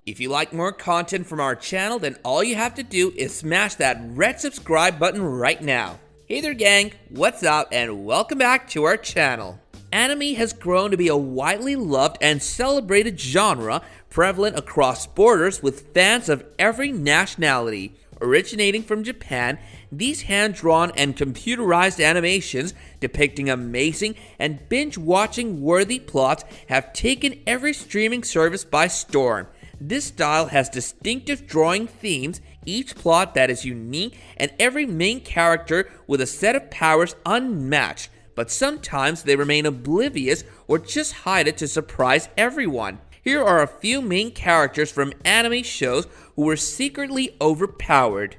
If you like more content from our channel, then all you have to do is smash that red subscribe button right now. Hey there gang, what's up and welcome back to our channel. Anime has grown to be a widely loved and celebrated genre prevalent across borders with fans of every nationality. Originating from Japan, these hand-drawn and computerized animations depicting amazing and binge-watching worthy plots have taken every streaming service by storm. This style has distinctive drawing themes, each plot that is unique, and every main character with a set of powers unmatched, but sometimes they remain oblivious or just hide it to surprise everyone. Here are a few main characters from anime shows who were secretly overpowered.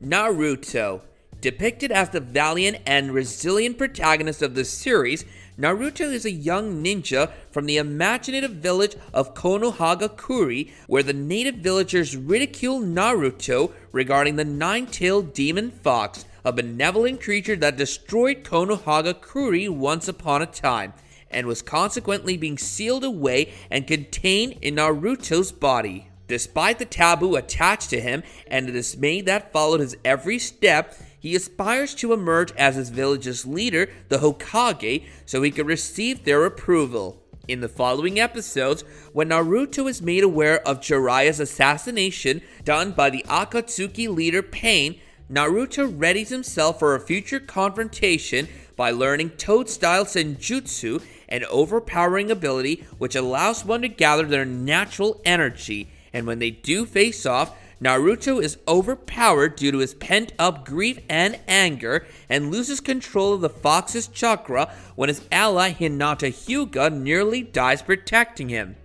Naruto. Depicted as the valiant and resilient protagonist of the series, Naruto is a young ninja from the imaginative village of Konohagakure, where the native villagers ridicule Naruto regarding the nine-tailed demon fox, a benevolent creature that destroyed Konohagakure once upon a time, and was consequently being sealed away and contained in Naruto's body. Despite the taboo attached to him and the dismay that followed his every step, he aspires to emerge as his village's leader, the Hokage, so he could receive their approval. In the following episodes, when Naruto is made aware of Jiraiya's assassination done by the Akatsuki leader Pain, Naruto readies himself for a future confrontation by learning Toad-style Senjutsu, an overpowering ability which allows one to gather their natural energy. And when they do face off, Naruto is overpowered due to his pent-up grief and anger and loses control of the fox's chakra when his ally Hinata Hyuga nearly dies protecting him.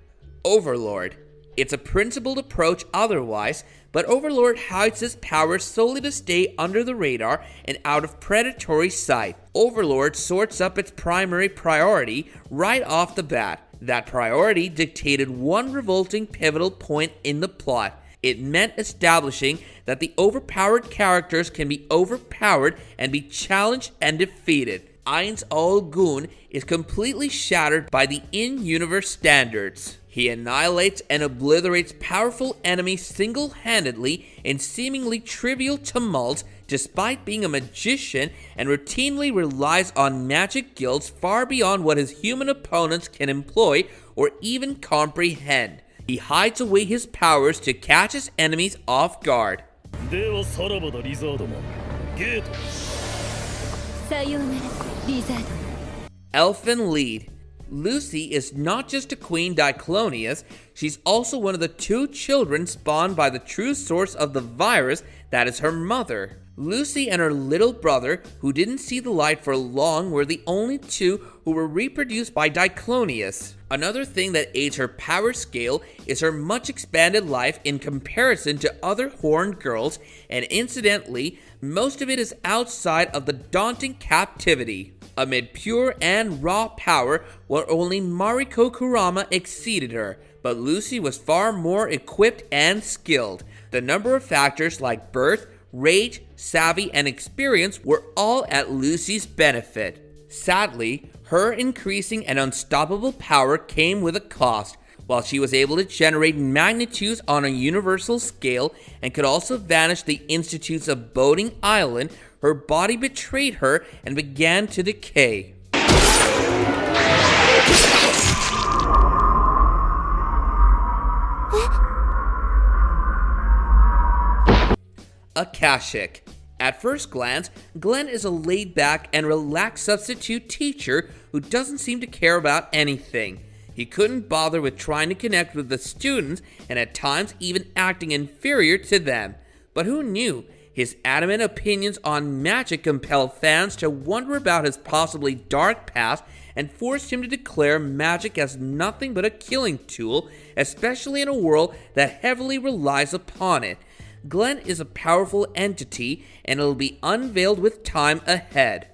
Overlord. It's a principled approach otherwise, but Overlord hides his powers solely to stay under the radar and out of predatory sight. Overlord sorts up its primary priority right off the bat. That priority dictated one revolting pivotal point in the plot. It meant establishing that the overpowered characters can be overpowered and be challenged and defeated. Ainz Gun is completely shattered by the in-universe standards. He annihilates and obliterates powerful enemies single-handedly in seemingly trivial tumults despite being a magician, and routinely relies on magic guilds far beyond what his human opponents can employ or even comprehend. He hides away his powers to catch his enemies off guard. Elfin Lead. Lucy is not just a Queen Diclonius, she's also one of the two children spawned by the true source of the virus that is her mother. Lucy and her little brother, who didn't see the light for long, were the only two who were reproduced by Diclonius. Another thing that aids her power scale is her much expanded life in comparison to other horned girls, and incidentally, most of it is outside of the daunting captivity. Amid pure and raw power, where only Mariko Kurama exceeded her, but Lucy was far more equipped and skilled. The number of factors like birth, rage, savvy, and experience were all at Lucy's benefit. Sadly, her increasing and unstoppable power came with a cost. While she was able to generate magnitudes on a universal scale and could also vanish the institutes of Boding Island, her body betrayed her and began to decay. Akashic. At first glance, Glenn is a laid-back and relaxed substitute teacher who doesn't seem to care about anything. He couldn't bother with trying to connect with the students and at times even acting inferior to them. But who knew? His adamant opinions on magic compelled fans to wonder about his possibly dark past and forced him to declare magic as nothing but a killing tool, especially in a world that heavily relies upon it. Glenn is a powerful entity, and it'll be unveiled with time ahead.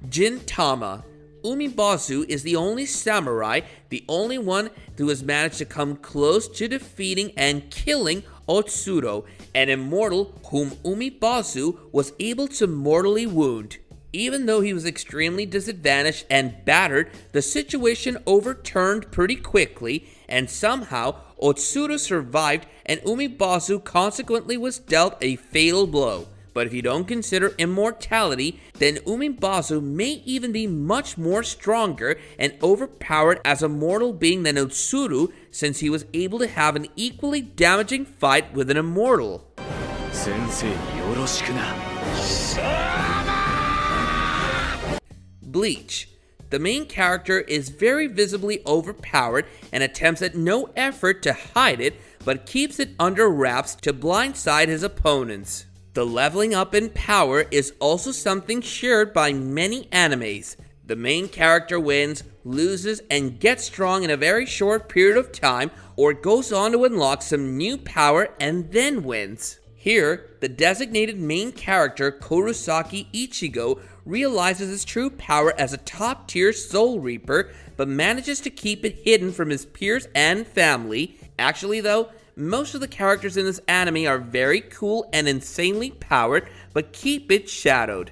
Gintama. Umibazu is the only samurai, the only one who has managed to come close to defeating and killing Otsuro, an immortal whom Umibazu was able to mortally wound. Even though he was extremely disadvantaged and battered, the situation overturned pretty quickly, and somehow Otsuro survived and Umibazu consequently was dealt a fatal blow. But if you don't consider immortality, then Umibazu may even be much more stronger and overpowered as a mortal being than Otsuro, since he was able to have an equally damaging fight with an immortal. Bleach. The main character is very visibly overpowered and attempts at no effort to hide it, but keeps it under wraps to blindside his opponents. The leveling up in power is also something shared by many animes. The main character wins, loses, and gets strong in a very short period of time, or goes on to unlock some new power and then wins. Here, the designated main character Kurosaki Ichigo realizes his true power as a top-tier Soul Reaper, but manages to keep it hidden from his peers and family. Actually though, most of the characters in this anime are very cool and insanely powered, but keep it shadowed.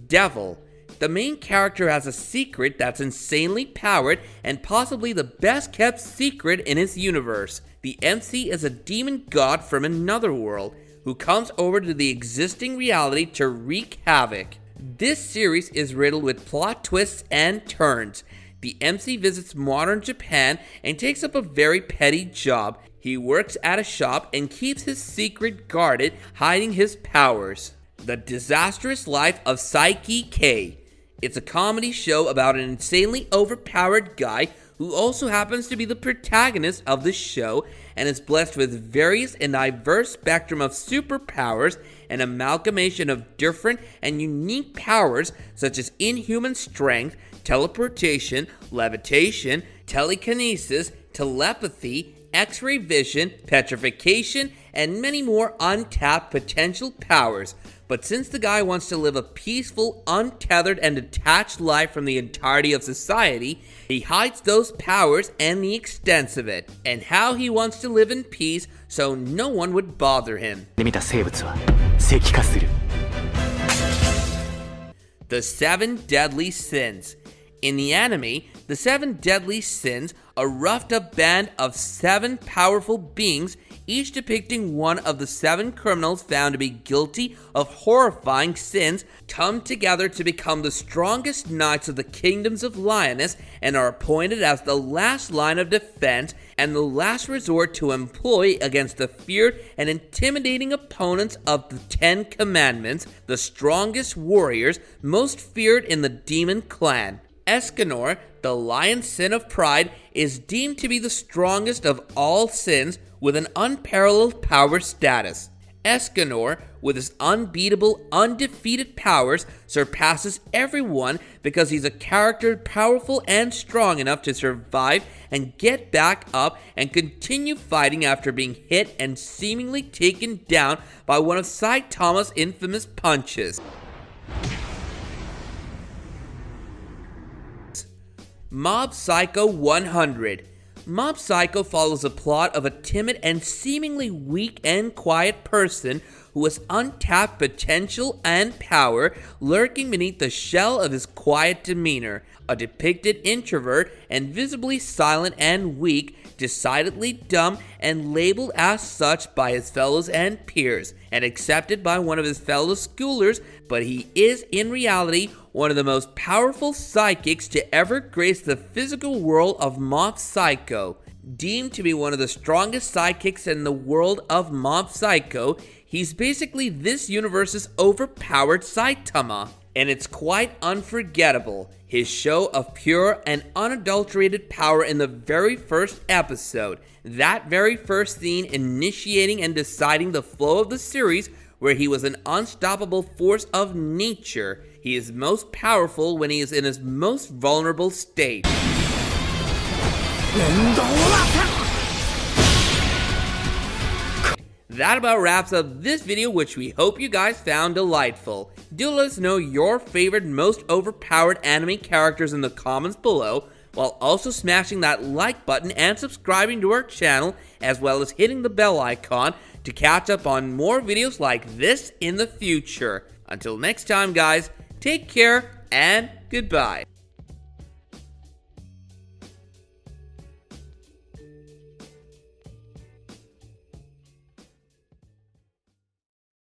Devil. The main character has a secret that's insanely powered and possibly the best kept secret in his universe. The MC is a demon god from another world who comes over to the existing reality to wreak havoc. This series is riddled with plot twists and turns. The MC visits modern Japan and takes up a very petty job. He works at a shop and keeps his secret guarded, hiding his powers. The Disastrous Life of Saiki K. It's a comedy show about an insanely overpowered guy who also happens to be the protagonist of the show and is blessed with various and diverse spectrum of superpowers, an amalgamation of different and unique powers such as inhuman strength, teleportation, levitation, telekinesis, telepathy, X-ray vision, petrification, and many more untapped potential powers. But since the guy wants to live a peaceful, untethered, and detached life from the entirety of society, he hides those powers and the extents of it, and how he wants to live in peace so no one would bother him. The 7 Deadly Sins. In the anime, the 7 Deadly Sins, a roughed up band of 7 powerful beings, each depicting one of the 7 criminals found to be guilty of horrifying sins, come together to become the strongest knights of the kingdoms of Lioness and are appointed as the last line of defense and the last resort to employ against the feared and intimidating opponents of the 10 Commandments, the strongest warriors most feared in the demon clan. Escanor, the lion sin of pride, is deemed to be the strongest of all sins with an unparalleled power status. Escanor, with his unbeatable, undefeated powers, surpasses everyone because he's a character powerful and strong enough to survive and get back up and continue fighting after being hit and seemingly taken down by one of Saitama's infamous punches. Mob Psycho 100. Mob Psycho follows the plot of a timid and seemingly weak and quiet person who has untapped potential and power lurking beneath the shell of his quiet demeanor. A depicted introvert and visibly silent and weak, decidedly dumb and labeled as such by his fellows and peers, and accepted by one of his fellow schoolers, but he is in reality one of the most powerful psychics to ever grace the physical world of Mob Psycho. Deemed to be one of the strongest sidekicks in the world of Mob Psycho, he's basically this universe's overpowered Saitama, and it's quite unforgettable. His show of pure and unadulterated power in the very first episode, that very first scene initiating and deciding the flow of the series, where he was an unstoppable force of nature. He is most powerful when he is in his most vulnerable state. that about wraps up this video, which we hope you guys found delightful. Do let us know your favorite most overpowered anime characters in the comments below, while also smashing that like button and subscribing to our channel, as well as hitting the bell icon to catch up on more videos like this in the future. Until next time guys, take care and goodbye.